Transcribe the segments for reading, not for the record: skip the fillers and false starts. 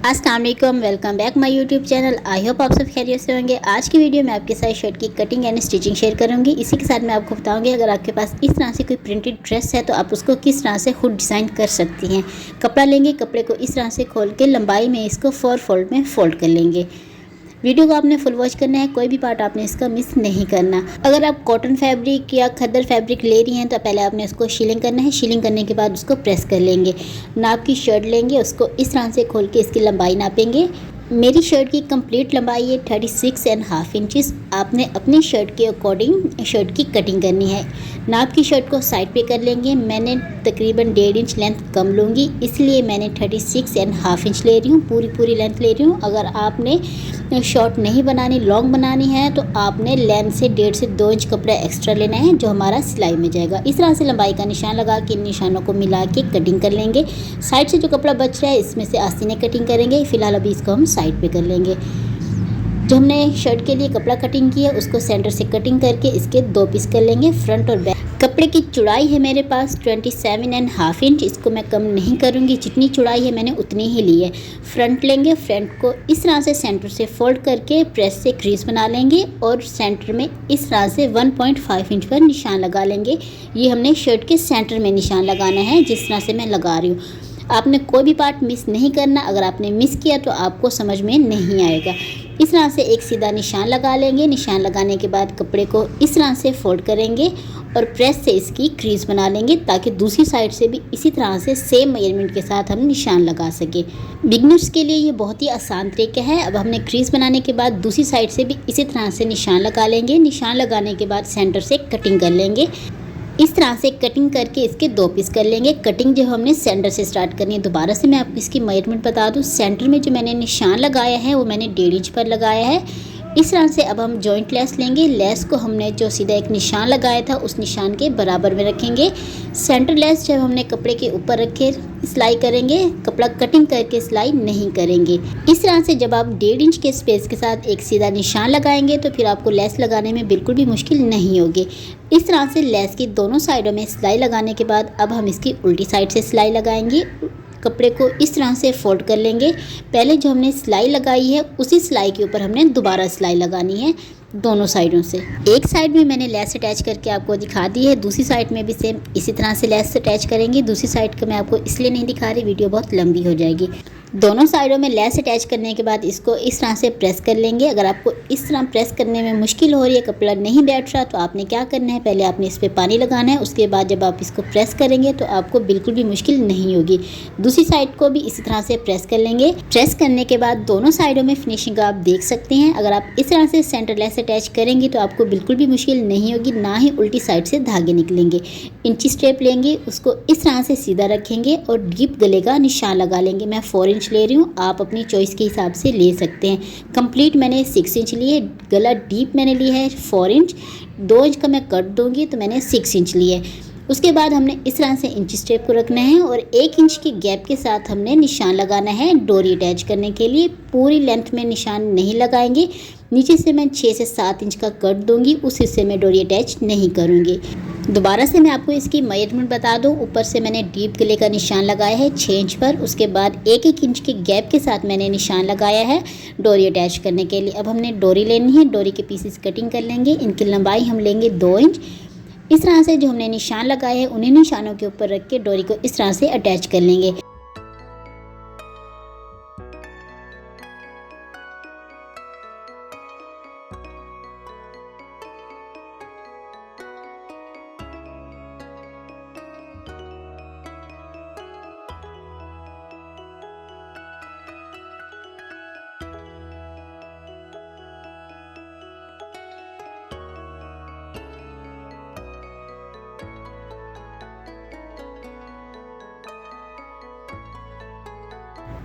अस्सलाम वालेकुम, welcome back my YouTube channel. I hope आप सब खैरियत से होंगे। आज की वीडियो में आपके साथ शर्ट की कटिंग एंड स्टिचिंग शेयर करूंगी। इसी के साथ मैं आपको बताऊंगी अगर आपके पास इस तरह से कोई प्रिंटेड ड्रेस है तो आप उसको किस तरह से खुद डिज़ाइन कर सकती हैं। कपड़ा लेंगे, कपड़े को इस तरह से खोल के लंबाई में इसको 4 फोल्ड में फोल्ड कर लेंगे। वीडियो को आपने फुल वॉच करना है, कोई भी पार्ट आपने इसका मिस नहीं करना। अगर आप कॉटन फैब्रिक या खद्दर फैब्रिक ले रही हैं तो पहले आपने उसको शीलिंग करना है। शीलिंग करने के बाद उसको प्रेस कर लेंगे। नाप की शर्ट लेंगे, उसको इस तरह से खोल के इसकी लंबाई नापेंगे। मेरी शर्ट की कंप्लीट लंबाई है 36.5 इंचेस। आपने अपनी शर्ट के अकॉर्डिंग शर्ट की कटिंग करनी है। नाप की शर्ट को साइड पे कर लेंगे। मैंने तकरीबन 1.5 इंच लेंथ कम लूँगी, इसलिए मैंने 36.5 इंच ले रही हूँ। पूरी लेंथ ले रही हूँ। अगर आपने शॉर्ट नहीं बनानी, लॉन्ग बनानी है तो आपने लेंथ से 1.5 से 2 इंच कपड़ा एक्स्ट्रा लेना है जो हमारा सिलाई में जाएगा। इस तरह से लंबाई का निशान लगा के इन निशानों को मिला के कटिंग कर लेंगे। साइड से जो कपड़ा बच रहा है इसमें से आस्तीनें कटिंग करेंगे। फिलहाल अभी इसको हम साइड पे कर लेंगे। जो हमने शर्ट के लिए कपड़ा कटिंग किया है उसको सेंटर से कटिंग करके इसके 2 पीस कर लेंगे, फ्रंट और बैक। कपड़े की चौड़ाई है मेरे पास 27.5 इंच। इसको मैं कम नहीं करूँगी, जितनी चौड़ाई है मैंने उतनी ही ली है। फ्रंट लेंगे, फ्रंट को इस तरह से सेंटर से फोल्ड करके प्रेस से क्रीज बना लेंगे और सेंटर में इस तरह से 1.5 इंच पर निशान लगा लेंगे। ये हमने शर्ट के सेंटर में निशान लगाना है जिस तरह से मैं लगा रही हूँ। आपने कोई भी पार्ट मिस नहीं करना। अगर आपने मिस किया तो आपको समझ में नहीं आएगा। इस तरह से एक सीधा निशान लगा लेंगे। निशान लगाने के बाद कपड़े को इस तरह से फोल्ड करेंगे और प्रेस से इसकी क्रीज बना लेंगे ताकि दूसरी साइड से भी इसी तरह से सेम मेजरमेंट के साथ हम निशान लगा सके। बिगनर्स के लिए ये बहुत ही आसान तरीका है। अब हमने क्रीज बनाने के बाद दूसरी साइड से भी इसी तरह से निशान लगा लेंगे। निशान लगाने के बाद सेंटर से कटिंग कर लेंगे। इस तरह से कटिंग करके इसके 2 पीस कर लेंगे। कटिंग जो हमने सेंटर से स्टार्ट करनी है। दोबारा से मैं आपको इसकी मेजरमेंट बता दूं। सेंटर में जो मैंने निशान लगाया है वो मैंने 1.5 इंच पर लगाया है। इस तरह से अब हम जॉइंट लेस लेंगे। लेस को हमने जो सीधा एक निशान लगाया था उस निशान के बराबर में रखेंगे। सेंटर लेस जब हमने कपड़े के ऊपर रखे सिलाई करेंगे, कपड़ा कटिंग करके सिलाई नहीं करेंगे। इस तरह से जब आप 1.5 इंच के स्पेस के साथ एक सीधा निशान लगाएंगे तो फिर आपको लेस लगाने में बिल्कुल भी मुश्किल नहीं होगी। इस तरह से लेस की दोनों साइडों में सिलाई लगाने के बाद अब हम इसकी उल्टी साइड से सिलाई लगाएंगे। कपड़े को इस तरह से फोल्ड कर लेंगे। पहले जो हमने सिलाई लगाई है उसी सिलाई के ऊपर हमने दोबारा सिलाई लगानी है दोनों साइडों से। एक साइड में मैंने लेस अटैच करके आपको दिखा दी है, दूसरी साइड में भी सेम इसी तरह से लेस अटैच करेंगे। दूसरी साइड का मैं आपको इसलिए नहीं दिखा रही, वीडियो बहुत लंबी हो जाएगी। दोनों साइडों में लेस अटैच करने के बाद इसको इस तरह से प्रेस कर लेंगे। अगर आपको इस तरह प्रेस करने में मुश्किल हो रही है, कपड़ा नहीं बैठ रहा, तो आपने क्या करना है, पहले आपने इस पर पानी लगाना है। उसके बाद जब आप इसको प्रेस करेंगे तो आपको बिल्कुल भी मुश्किल नहीं होगी। दूसरी साइड को भी इसी तरह से प्रेस कर लेंगे। प्रेस करने के बाद दोनों साइडों में फिनिशिंग आप देख सकते हैं। अगर आप इस तरह से सेंटर लेस अटैच करेंगे तो आपको बिल्कुल भी मुश्किल नहीं होगी, ना ही उल्टी साइड से धागे निकलेंगे। इंची स्टेप लेंगे, उसको इस तरह से सीधा रखेंगे और डीप गले का निशान लगा लेंगे। मैं 4 इंच ले रही हूँ, आप अपनी चॉइस के हिसाब से ले सकते हैं। कंप्लीट मैंने 6 इंच लिए, गला डीप मैंने लिया है 4 इंच। 2 इंच का मैं कट दूंगी तो मैंने 6 इंच लिए। उसके बाद हमने इस तरह से इंच स्टेप को रखना है और 1 इंच की गैप के साथ हमने निशान लगाना है डोरी अटैच करने के लिए। पूरी लेंथ में निशान नहीं लगाएंगे। नीचे से मैं 6 से 7 इंच का कट दूंगी, उस हिस्से में डोरी अटैच नहीं करूँगी। दोबारा से मैं आपको इसकी मेजरमेंट बता दूं। ऊपर से मैंने डीप गले का निशान लगाया है 6 इंच पर। उसके बाद 1-1 इंच के गैप के साथ मैंने निशान लगाया है डोरी अटैच करने के लिए। अब हमने डोरी लेनी है, डोरी के पीसेस कटिंग कर लेंगे। इनकी लंबाई हम लेंगे 2 इंच। इस तरह से जो हमने निशान लगाए हैं उन्हीं निशानों के ऊपर रख के डोरी को इस तरह से अटैच कर लेंगे।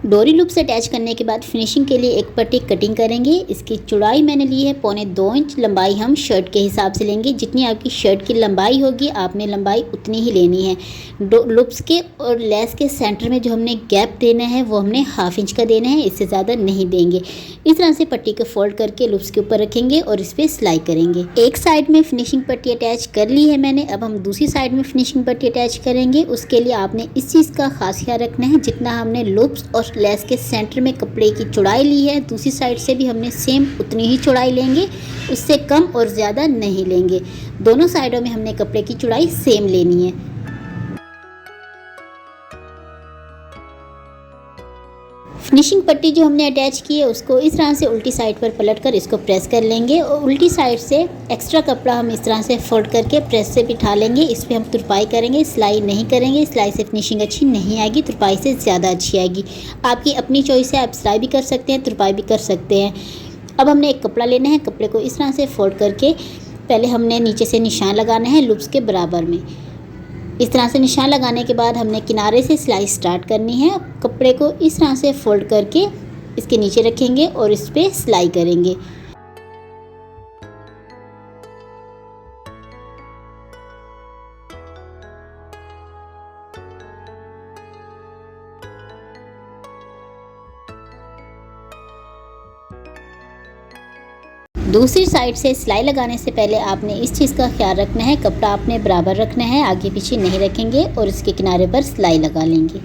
डोरी लूप से अटैच करने के बाद फिनिशिंग के लिए एक पट्टी कटिंग करेंगे। इसकी चौड़ाई मैंने ली है 1.25 इंच। लंबाई हम शर्ट के हिसाब से लेंगे। जितनी आपकी शर्ट की लंबाई होगी आपने लंबाई उतनी ही लेनी है। लूप्स के और लेस के सेंटर में जो हमने गैप देना है वो हमने 1/2 इंच का देना है, इससे ज़्यादा नहीं देंगे। इस तरह से पट्टी को फोल्ड करके लूप्स के ऊपर रखेंगे और इस पर सिलाई करेंगे। एक साइड में फिनिशिंग पट्टी अटैच कर ली है मैंने। अब हम दूसरी साइड में फिनिशिंग पट्टी अटैच करेंगे। उसके लिए आपने इस चीज़ का खास ख्याल रखना है, जितना हमने लूप्स और और लेस के सेंटर में कपड़े की चौड़ाई ली है। दूसरी साइड से भी हमने सेम उतनी ही चौड़ाई लेंगे, उससे कम और ज़्यादा नहीं लेंगे। दोनों साइडों में हमने कपड़े की चौड़ाई सेम लेनी है। फिनिशिंग पट्टी जो हमने अटैच की है उसको इस तरह से उल्टी साइड पर पलट कर इसको प्रेस कर लेंगे और उल्टी साइड से एक्स्ट्रा कपड़ा हम इस तरह से फोल्ड करके प्रेस से बिठा लेंगे। इस पर हम तुरपाई करेंगे, सिलाई नहीं करेंगे। सिलाई से फिनिशिंग अच्छी नहीं आएगी, तुरपाई से ज़्यादा अच्छी आएगी। आपकी अपनी चॉइस है, आप सिलाई भी कर सकते हैं, तुरपाई भी कर सकते हैं। अब हमने एक कपड़ा लेना है, कपड़े को इस तरह से फोल्ड करके पहले हमने नीचे से निशान लगाना है लूप्स के बराबर में। इस तरह से निशान लगाने के बाद हमने किनारे से सिलाई स्टार्ट करनी है। कपड़े को इस तरह से फोल्ड करके इसके नीचे रखेंगे और इस पर सिलाई करेंगे। दूसरी साइड से सिलाई लगाने से पहले आपने इस चीज़ का ख्याल रखना है, कपड़ा आपने बराबर रखना है, आगे पीछे नहीं रखेंगे और इसके किनारे पर सिलाई लगा लेंगे।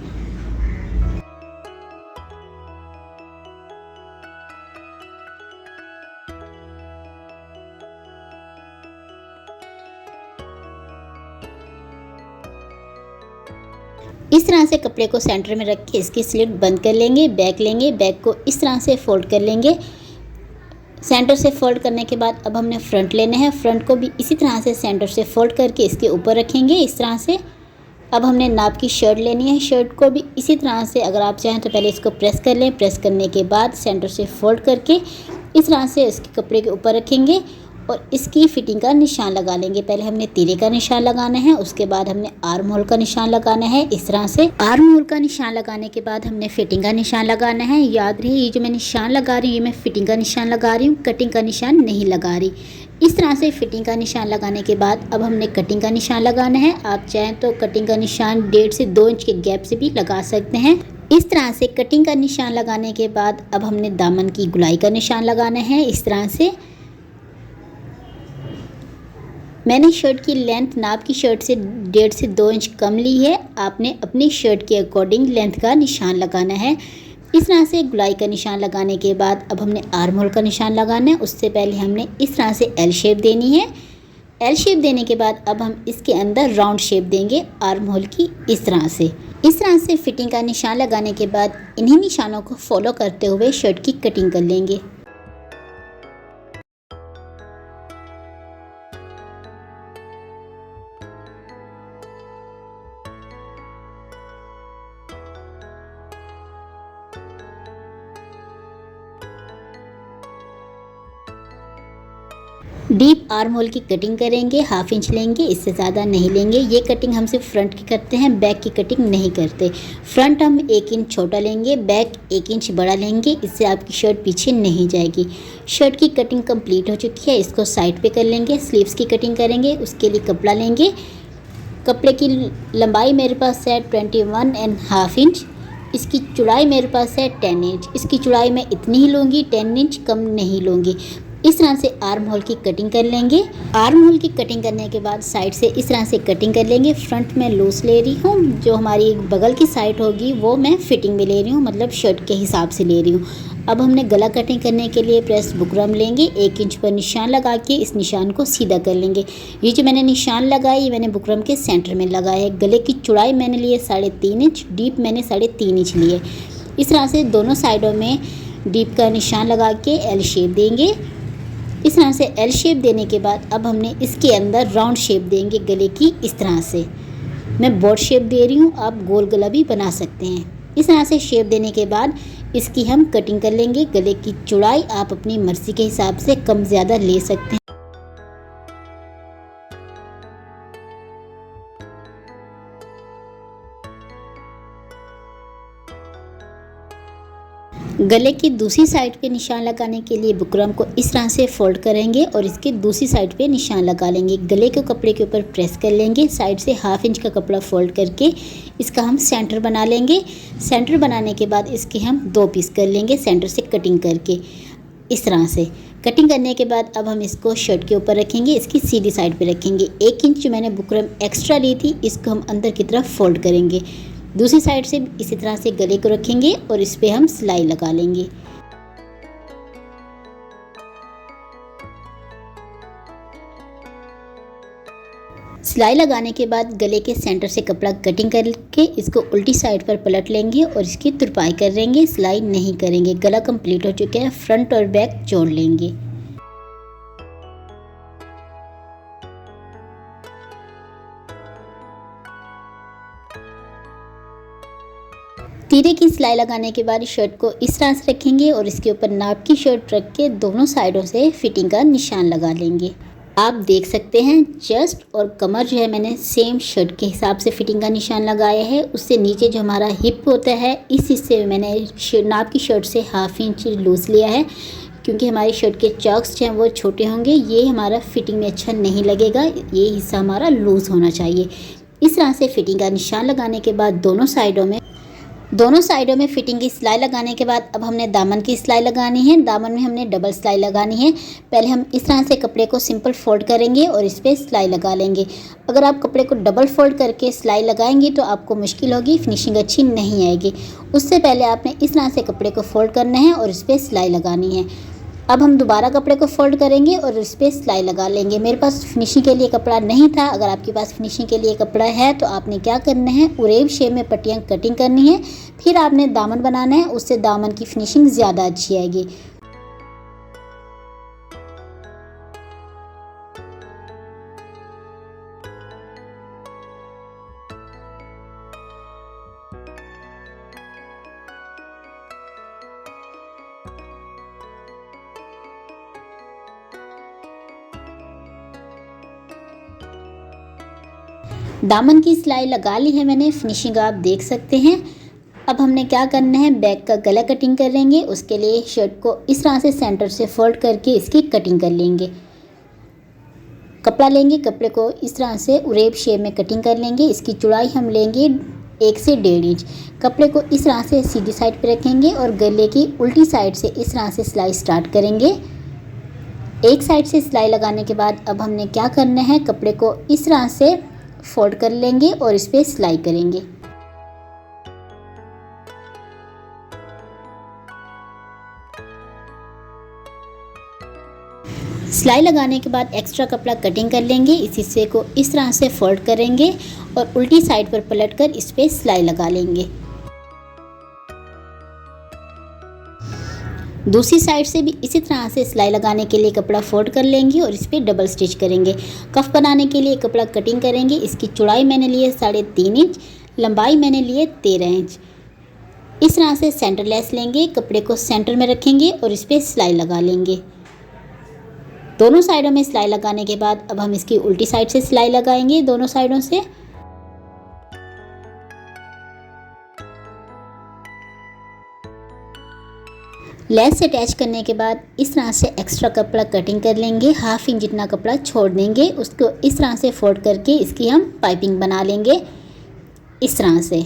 इस तरह से कपड़े को सेंटर में रख के इसकी स्लिट बंद कर लेंगे। बैक लेंगे, बैक को इस तरह से फोल्ड कर लेंगे। सेंटर से फोल्ड करने के बाद अब हमने फ्रंट लेना है। फ्रंट को भी इसी तरह से सेंटर से फोल्ड करके इसके ऊपर रखेंगे इस तरह से। अब हमने नाप की शर्ट लेनी है। शर्ट को भी इसी तरह से, अगर आप चाहें तो पहले इसको प्रेस कर लें। प्रेस करने के बाद सेंटर से फोल्ड करके इस तरह से इसके कपड़े के ऊपर रखेंगे और इसकी फिटिंग का निशान लगा लेंगे। पहले हमने तीरे का निशान लगाना है, उसके बाद हमने आर्म होल का निशान लगाना है। इस तरह से आर्म होल का निशान लगाने के बाद हमने फिटिंग का निशान लगाना है। याद रहे, ये जो मैं निशान लगा रही हूँ ये मैं फिटिंग का निशान लगा रही हूँ, कटिंग का निशान नहीं लगा रही। इस तरह से फिटिंग का निशान लगाने के बाद अब हमने कटिंग का निशान लगाना है। आप चाहें तो कटिंग का निशान 1.5 से 2 इंच के गैप से भी लगा सकते हैं। इस तरह से कटिंग का निशान लगाने के बाद अब हमने दामन की गुलाई का निशान लगाना है। इस तरह से मैंने शर्ट की लेंथ नाप की शर्ट से 1.5 से 2 इंच कम ली है। आपने अपनी शर्ट के अकॉर्डिंग लेंथ का निशान लगाना है। इस तरह से गुलाई का निशान लगाने के बाद अब हमने आर्म होल का निशान लगाना है। उससे पहले हमने इस तरह से एल शेप देनी है। एल शेप देने के बाद अब हम इसके अंदर राउंड शेप देंगे आर्म होल की इस तरह से। इस तरह से फिटिंग का निशान लगाने के बाद इन्हीं निशानों को फॉलो करते हुए शर्ट की कटिंग कर लेंगे। डीप आर्म होल की कटिंग करेंगे, 1/2 इंच लेंगे, इससे ज़्यादा नहीं लेंगे। ये कटिंग हम सिर्फ फ्रंट की करते हैं, बैक की कटिंग नहीं करते। फ्रंट हम 1 इंच छोटा लेंगे, बैक 1 इंच बड़ा लेंगे, इससे आपकी शर्ट पीछे नहीं जाएगी। शर्ट की कटिंग कंप्लीट हो चुकी है, इसको साइड पे कर लेंगे। स्लीव्स की कटिंग करेंगे, उसके लिए कपड़ा लेंगे। कपड़े की लंबाई मेरे पास है 21.5 इंच। इसकी चौड़ाई मेरे पास है 10 इंच। इसकी चौड़ाई मैं इतनी ही लूँगी, 10 इंच कम नहीं लूँगी। इस तरह से आर्म होल की कटिंग कर लेंगे। आर्म होल की कटिंग करने के बाद साइड से इस तरह से कटिंग कर लेंगे। फ्रंट में लूज ले रही हूँ, जो हमारी बगल की साइड होगी वो मैं फिटिंग में ले रही हूँ, मतलब शर्ट के हिसाब से ले रही हूँ। अब हमने गला कटिंग करने के लिए प्रेस बुकरम लेंगे। 1 इंच पर निशान लगा के इस निशान को सीधा कर लेंगे। ये जो मैंने निशान लगाई ये मैंने बुकरम के सेंटर में लगाया है। गले की चौड़ाई मैंने ली है 3.5 इंच, डीप मैंने 3.5 इंच लिए। इस तरह से दोनों साइडों में डीप का निशान लगा के एल शेप देंगे। इस तरह से एल शेप देने के बाद अब हमने इसके अंदर राउंड शेप देंगे गले की। इस तरह से मैं बॉड शेप दे रही हूँ, आप गोल गला भी बना सकते हैं। इस तरह से शेप देने के बाद इसकी हम कटिंग कर लेंगे। गले की चौड़ाई आप अपनी मर्जी के हिसाब से कम ज़्यादा ले सकते हैं। गले की दूसरी साइड पे निशान लगाने के लिए बुकरम को इस तरह से फोल्ड करेंगे और इसके दूसरी साइड पे निशान लगा लेंगे। गले को कपड़े के ऊपर प्रेस कर लेंगे। साइड से 1/2 इंच का कपड़ा फोल्ड करके इसका हम सेंटर बना लेंगे। सेंटर बनाने के बाद इसके हम 2 पीस कर लेंगे सेंटर से कटिंग करके। इस तरह से कटिंग करने के बाद अब हम इसको शर्ट के ऊपर रखेंगे, इसकी सीधी साइड पे रखेंगे। 1 इंच जो मैंने बुकरम एक्स्ट्रा ली थी इसको हम अंदर की तरफ फोल्ड करेंगे। दूसरी साइड से इसी तरह से गले को रखेंगे और इस पे हम सिलाई लगा लेंगे। सिलाई लगाने के बाद गले के सेंटर से कपड़ा कटिंग करके इसको उल्टी साइड पर पलट लेंगे और इसकी तुरपाई करेंगे, सिलाई नहीं करेंगे। गला कंप्लीट हो चुका है, फ्रंट और बैक जोड़ लेंगे। तीरे की सिलाई लगाने के बाद शर्ट को इस तरह से रखेंगे और इसके ऊपर नाप की शर्ट रख के दोनों साइडों से फिटिंग का निशान लगा लेंगे। आप देख सकते हैं चेस्ट और कमर जो है मैंने सेम शर्ट के हिसाब से फिटिंग का निशान लगाया है। उससे नीचे जो हमारा हिप होता है इस हिस्से में मैंने नाप की शर्ट से 1/2 इंच लूज़ लिया है, क्योंकि हमारी शर्ट के चॉक्स जो हैं वो छोटे होंगे, ये हमारा फिटिंग में अच्छा नहीं लगेगा, ये हिस्सा हमारा लूज़ होना चाहिए। इस तरह से फिटिंग का निशान लगाने के बाद दोनों साइडों में फिटिंग की सिलाई लगाने के बाद अब हमने दामन की सिलाई लगानी है। दामन में हमने डबल सिलाई लगानी है। पहले हम इस तरह से कपड़े को सिंपल फोल्ड करेंगे और इस पर सिलाई लगा लेंगे। अगर आप कपड़े को डबल फोल्ड करके सिलाई लगाएंगे तो आपको मुश्किल होगी, फिनिशिंग अच्छी नहीं आएगी। उससे पहले आपने इस तरह से कपड़े को फोल्ड करना है और इस पर सिलाई लगानी है। अब हम दोबारा कपड़े को फोल्ड करेंगे और इस पर सिलाई लगा लेंगे। मेरे पास फिनिशिंग के लिए कपड़ा नहीं था, अगर आपके पास फिनिशिंग के लिए कपड़ा है तो आपने क्या करना है, उरेब शेप में पट्टियाँ कटिंग करनी है, फिर आपने दामन बनाना है, उससे दामन की फिनिशिंग ज़्यादा अच्छी आएगी। दामन की सिलाई लगा ली है मैंने, फिनिशिंग आप देख सकते हैं। अब हमने क्या करना है, बैक का गला कटिंग करेंगे। उसके लिए शर्ट को इस तरह से सेंटर से फोल्ड करके इसकी कटिंग कर लेंगे। कपड़ा लेंगे, कपड़े को इस तरह से उरेब शेप में कटिंग कर लेंगे। इसकी चौड़ाई हम लेंगे 1 से 1.5 इंच। कपड़े को इस तरह से सीधी साइड पे रखेंगे और गले की उल्टी साइड से इस तरह से सिलाई स्टार्ट करेंगे। एक साइड से सिलाई लगाने के बाद अब हमने क्या करना है, कपड़े को इस तरह से फोल्ड कर लेंगे और इस पर सिलाई करेंगे। सिलाई लगाने के बाद एक्स्ट्रा कपड़ा कटिंग कर लेंगे। इस हिस्से को इस तरह से फोल्ड करेंगे और उल्टी साइड पर पलटकर इस पर सिलाई लगा लेंगे। दूसरी साइड से भी इसी तरह से सिलाई लगाने के लिए कपड़ा फोल्ड कर लेंगे और इस पर डबल स्टिच करेंगे। कफ बनाने के लिए कपड़ा कटिंग करेंगे। इसकी चौड़ाई मैंने ली है 3.5 इंच, लंबाई मैंने ली है 13 इंच। इस तरह से सेंटर लेस लेंगे, कपड़े को सेंटर में रखेंगे और इस पर सिलाई लगा लेंगे। दोनों साइडों में सिलाई लगाने के बाद अब हम इसकी उल्टी साइड से सिलाई लगाएंगे दोनों साइडों से। लेस से अटैच करने के बाद इस तरह से एक्स्ट्रा कपड़ा कटिंग कर लेंगे। 1/2 इंच जितना कपड़ा छोड़ देंगे, उसको इस तरह से फोल्ड करके इसकी हम पाइपिंग बना लेंगे इस तरह से।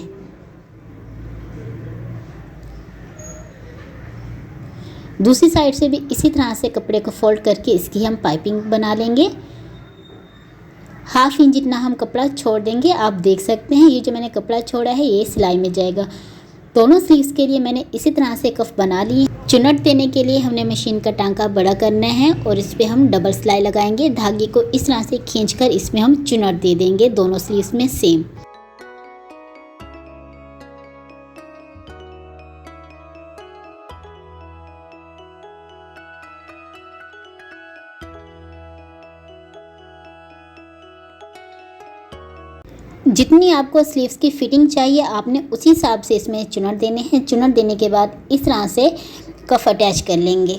दूसरी साइड से भी इसी तरह से कपड़े को फोल्ड करके इसकी हम पाइपिंग बना लेंगे। 1/2 इंच जितना हम कपड़ा छोड़ देंगे। आप देख सकते हैं ये जो मैंने कपड़ा छोड़ा है ये सिलाई में जाएगा। दोनों स्लीव्स के लिए मैंने इसी तरह से कफ बना ली। चुनट देने के लिए हमने मशीन का टांका बड़ा करना है और इस पर हम डबल सिलाई लगाएंगे। धागे को इस तरह से खींचकर इसमें हम चुनट दे देंगे दोनों स्लीव्स में सेम। जितनी आपको स्लीव्स की फिटिंग चाहिए आपने उसी हिसाब से इसमें चुनट देने हैं। चुनट देने के बाद इस तरह से कफ अटैच कर लेंगे।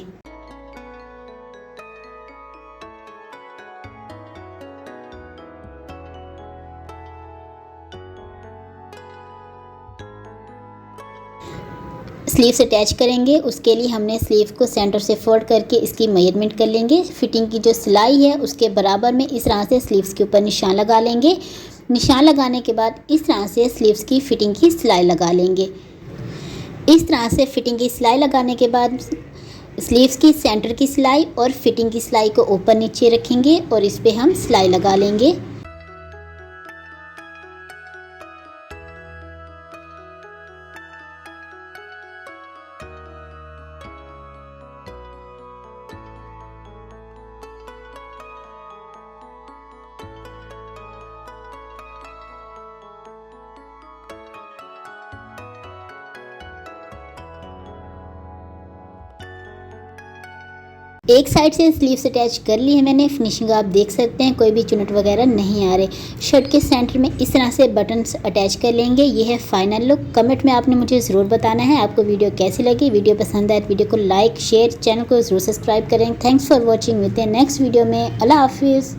स्लीव से अटैच करेंगे। उसके लिए हमने स्लीव को सेंटर से फोल्ड करके इसकी मेजरमेंट कर लेंगे। फिटिंग की जो सिलाई है उसके बराबर में इस तरह से स्लीव्स के ऊपर निशान लगा लेंगे। निशान लगाने के बाद इस तरह से स्लीव्स की फिटिंग की सिलाई लगा लेंगे। इस तरह से फिटिंग की सिलाई लगाने के बाद स्लीव्स की सेंटर की सिलाई और फिटिंग की सिलाई को ऊपर नीचे रखेंगे और इस पे हम सिलाई लगा लेंगे। एक साइड से स्लीव्स अटैच कर ली है मैंने। फिनिशिंग आप देख सकते हैं, कोई भी चुनट वगैरह नहीं आ रहे। शर्ट के सेंटर में इस तरह से बटन्स अटैच कर लेंगे। ये है फाइनल लुक। कमेंट में आपने मुझे ज़रूर बताना है आपको वीडियो कैसी लगी। वीडियो पसंद आए तो वीडियो को लाइक शेयर, चैनल को ज़रूर सब्सक्राइब करें। Thanks for watching. मिलते हैं नेक्स्ट वीडियो में। अल्लाह हाफिज़।